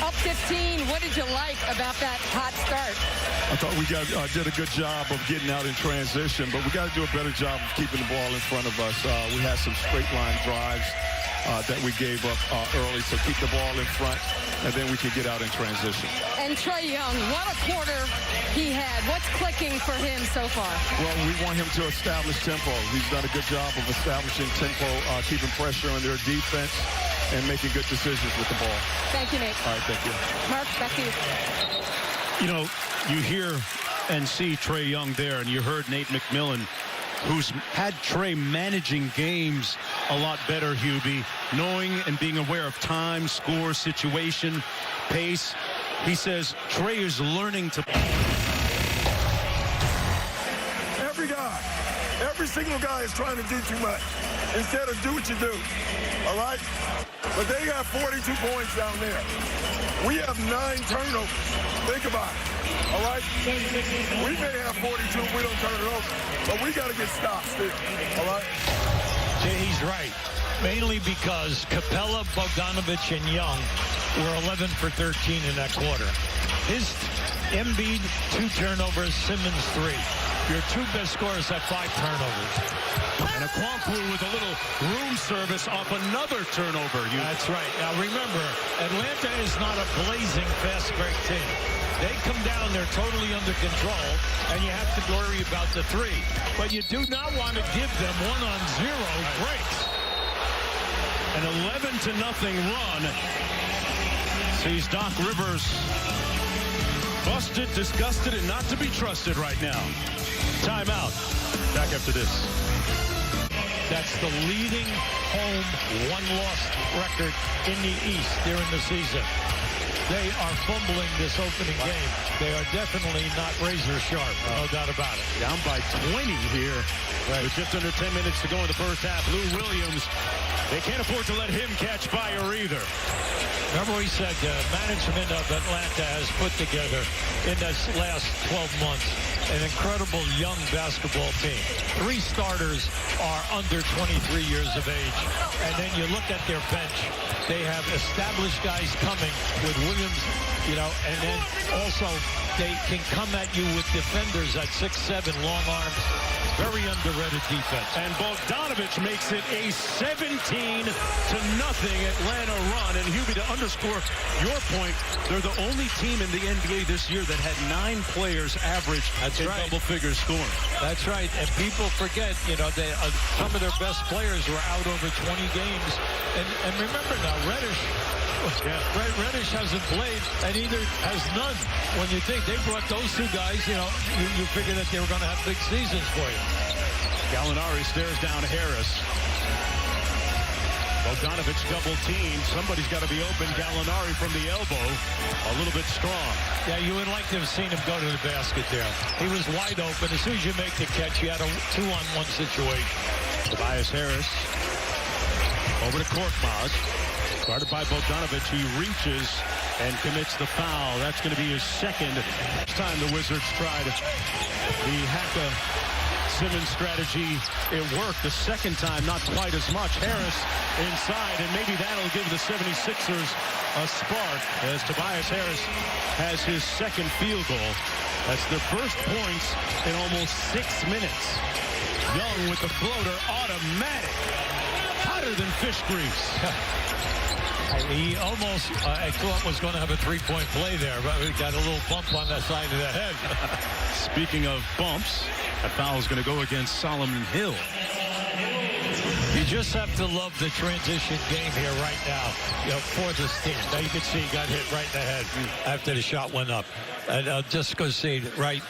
Up 15. What did you like about that hot start? I thought we did a good job of getting out in transition, but we got to do a better job of keeping the ball in front of us. We had some straight line drives that we gave up early, so keep the ball in front, and then we can get out in transition. And Trae Young, what a quarter he had. What's clicking for him so far? Well, we want him to establish tempo. He's done a good job of establishing tempo, keeping pressure on their defense, and making good decisions with the ball. Thank you, Nate. All right, thank you. Mark, back to you. You know, you hear and see Trae Young there, and you heard Nate McMillan, who's had Trae managing games a lot better, Hubie, knowing and being aware of time, score, situation, pace. He says Trae is learning to... Every single guy is trying to do too much instead of do what you do, all right? But they got 42 points down there. We have 9 turnovers. Think about it, all right? We may have 42 if we don't turn it over, but we got to get stops still, all right? Jay, he's right, mainly because Capella, Bogdanovich, and Young were 11 for 13 in that quarter. His Embiid, 2 turnovers, Simmons, 3. Your 2 best scorers had 5 turnovers. And Okongwu with a little room service off another turnover. That's right. Now remember, Atlanta is not a blazing fast break team. They come down, they're totally under control, and you have to worry about the 3. But you do not want to give them 1-on-0 breaks. An 11-0 run sees Doc Rivers busted, disgusted, and not to be trusted right now. Timeout. Back after this. That's the leading home one-loss record in the East during the season. They are fumbling this opening game. They are definitely not razor sharp, no doubt about it. Down by 20 here. Right. With just under 10 minutes to go in the first half. Lou Williams, they can't afford to let him catch fire either. Remember we said management of Atlanta has put together in this last 12 months an incredible young basketball team. 3 starters are under 23 years of age. And then you look at their bench. They have established guys coming with Williams, you know, and then also they can come at you with defenders at 6'7", long arms. Very underrated defense. And Bogdanovich makes it a 17-0 Atlanta run. And Hubie, to underscore your point, they're the only team in the NBA this year that had 9 players average in double-figure scoring. That's right. And people forget, you know, they, some of their best players were out over 20 games. And remember now, Reddish hasn't played, and either has none. When you think they brought those 2 guys, you know, you figure that they were going to have big seasons for you. Gallinari stares down Harris. Bogdanovich double team. Somebody's got to be open. Gallinari from the elbow, a little bit strong. Yeah, you would like to have seen him go to the basket there. He was wide open. As soon as you make the catch, you had a 2-on-1 situation. Tobias Harris over to Korkmaz. Guarded by Bogdanovich. He reaches and commits the foul. That's going to be his second. This time the Wizards tried the Haka-Simmons strategy. It worked. The second time, not quite as much. Harris inside, and maybe that'll give the 76ers a spark as Tobias Harris has his second field goal. That's the first points in almost 6 minutes. Young with the floater, automatic. Hotter than fish grease. He almost, I thought, was going to have a 3-point play there, but we got a little bump on the side of the head. Speaking of bumps, a foul is going to go against Solomon Hill. You just have to love the transition game here right now, you know, for this team. Now you can see he got hit right in the head after the shot went up. And just go see it right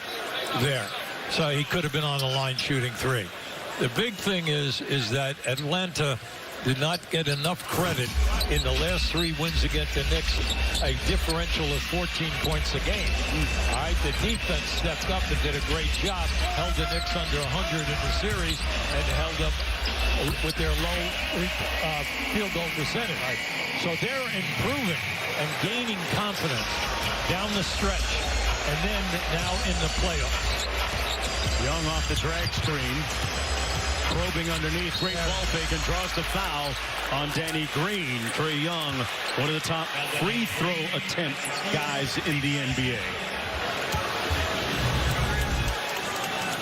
there. So he could have been on the line shooting 3. The big thing is that Atlanta did not get enough credit in the last 3 wins against the Knicks, a differential of 14 points a game. All right, the defense stepped up and did a great job, held the Knicks under 100 in the series, and held up with their low field goal percentage. Right. So they're improving and gaining confidence down the stretch, and then now in the playoffs. Young off the drag screen. probing underneath. Great ball fake and draws the foul on Danny Green. Trae Young, one of the top free throw attempt guys in the NBA.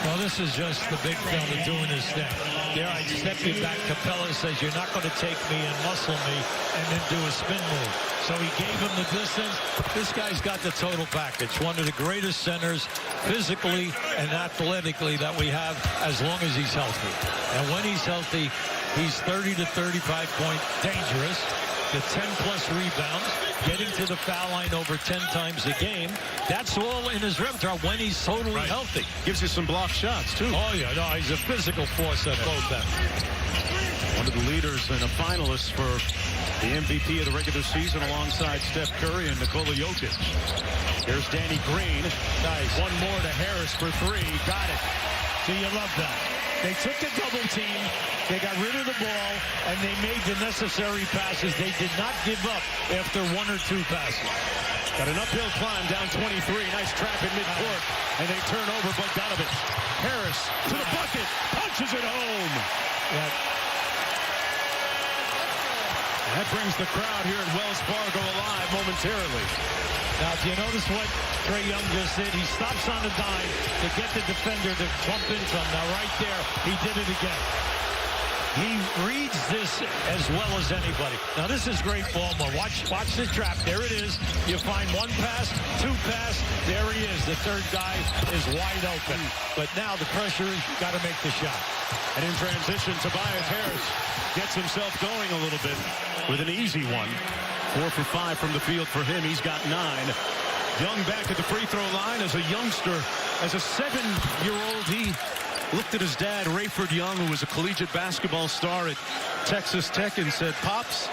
Well, this is just the big fella doing his thing. There, I step you back. Capella says, you're not going to take me and muscle me and then do a spin move. So he gave him the distance. This guy's got the total package. One of the greatest centers physically and athletically that we have as long as he's healthy. And when he's healthy, he's 30 to 35 point dangerous. The 10-plus rebounds, getting to the foul line over 10 times a game. That's all in his repertoire when he's totally healthy. Gives you some block shots, too. Oh, yeah, no, he's a physical force at both ends. One of the leaders and a finalist for the MVP of the regular season alongside Steph Curry and Nikola Jokic. Here's Danny Green. Nice. One more to Harris for three. Got it. So you love that. They took the double team, they got rid of the ball, and they made the necessary passes. They did not give up after one or two passes. Got an uphill climb down 23. Nice trap in midcourt, and they turn over Bogdanovich. Harris to the bucket, punches it home. Yeah. That brings the crowd here at Wells Fargo alive momentarily. Now, if you notice what Trae Young just did, he stops on a dime to get the defender to bump into him. Now, right there, he did it again. He reads this as well as anybody. Now, this is great ball. Watch the trap. There it is. You find one pass, two pass. There he is. The third guy is wide open. But now the pressure is you got to make the shot. And in transition, Tobias Harris gets himself going a little bit with an easy one. 4 for 5 from the field for him. He's got 9. Young back at the free throw line as a youngster. As a 7-year-old, he looked at his dad, Rayford Young, who was a collegiate basketball star at Texas Tech, and said, "Pops,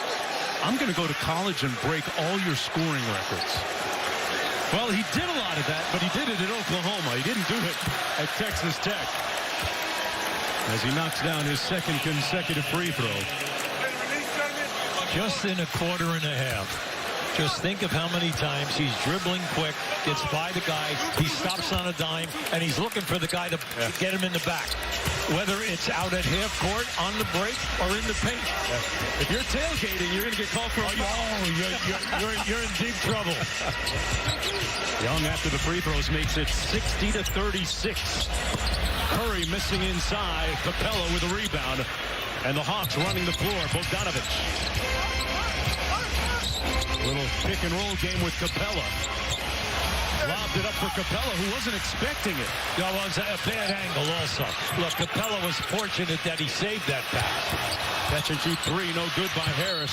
I'm going to go to college and break all your scoring records." Well, he did a lot of that, but he did it at Oklahoma. He didn't do it at Texas Tech. As he knocks down his second consecutive free throw. Just in a quarter and a half. Just think of how many times he's dribbling quick, gets by the guy, he stops on a dime, and he's looking for the guy to get him in the back. Whether it's out at half court, on the break, or in the paint. If you're tailgating, you're going to get called for a foul. You're in deep trouble. Young, after the free throws, makes it 60 to 36. Curry missing inside. Capella with a rebound. And the Hawks running the floor. Bogdanovich. Little pick and roll game with Capella. Lobbed it up for Capella, who wasn't expecting it. That was a bad angle also. Look, Capella was fortunate that he saved that pass. Catch and shoot three, no good by Harris.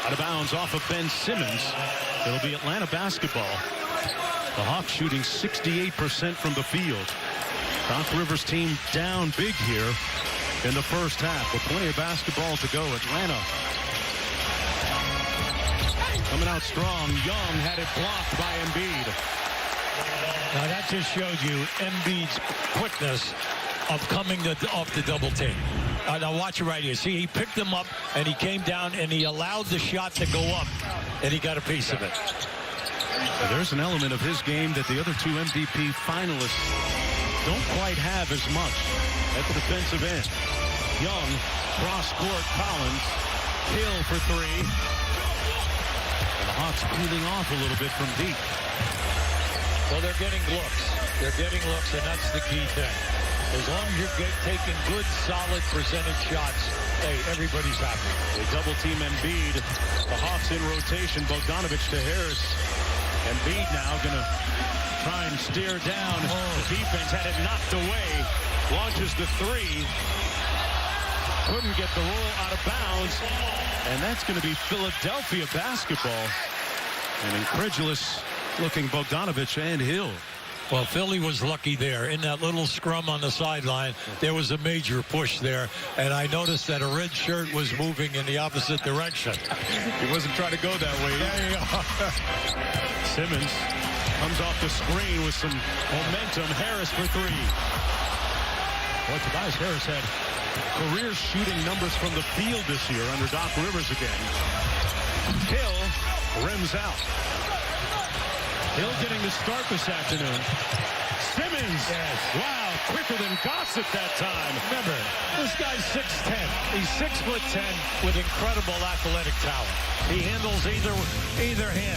Out of bounds off of Ben Simmons. It'll be Atlanta basketball. The Hawks shooting 68% from the field. Doc Rivers' team down big here in the first half, but plenty of basketball to go. Atlanta coming out strong. Young had it blocked by Embiid. Now that just showed you Embiid's quickness of coming off the double team. Now watch it right here. See, he picked him up and he came down and he allowed the shot to go up and he got a piece of it. So there's an element of his game that the other two MVP finalists don't quite have as much at the defensive end. Young, cross-court, Collins, Hill for three. And the Hawks peeling off a little bit from deep. Well, they're getting looks. They're getting looks, and that's the key thing. As long as you're taking good, solid percentage shots, hey, everybody's happy. They double-team Embiid. The Hawks in rotation. Bogdanovich to Harris. Embiid now going to try and steer down. The defense had it knocked away. Launches the three. Couldn't get the roll out of bounds. And that's going to be Philadelphia basketball. An incredulous-looking Bogdanovich and Hill. Well, Philly was lucky there. In that little scrum on the sideline, there was a major push there. And I noticed that a red shirt was moving in the opposite direction. He wasn't trying to go that way. There you are. Simmons comes off the screen with some momentum. Harris for three. Well, Tobias Harris had career shooting numbers from the field this year under Doc Rivers again. Hill rims out. Hill getting the start this afternoon. Simmons Simmons. Yes. Wow, quicker than Gossett that time. Remember, this guy's 6'10". He's 6'10" with incredible athletic talent. He handles either hand.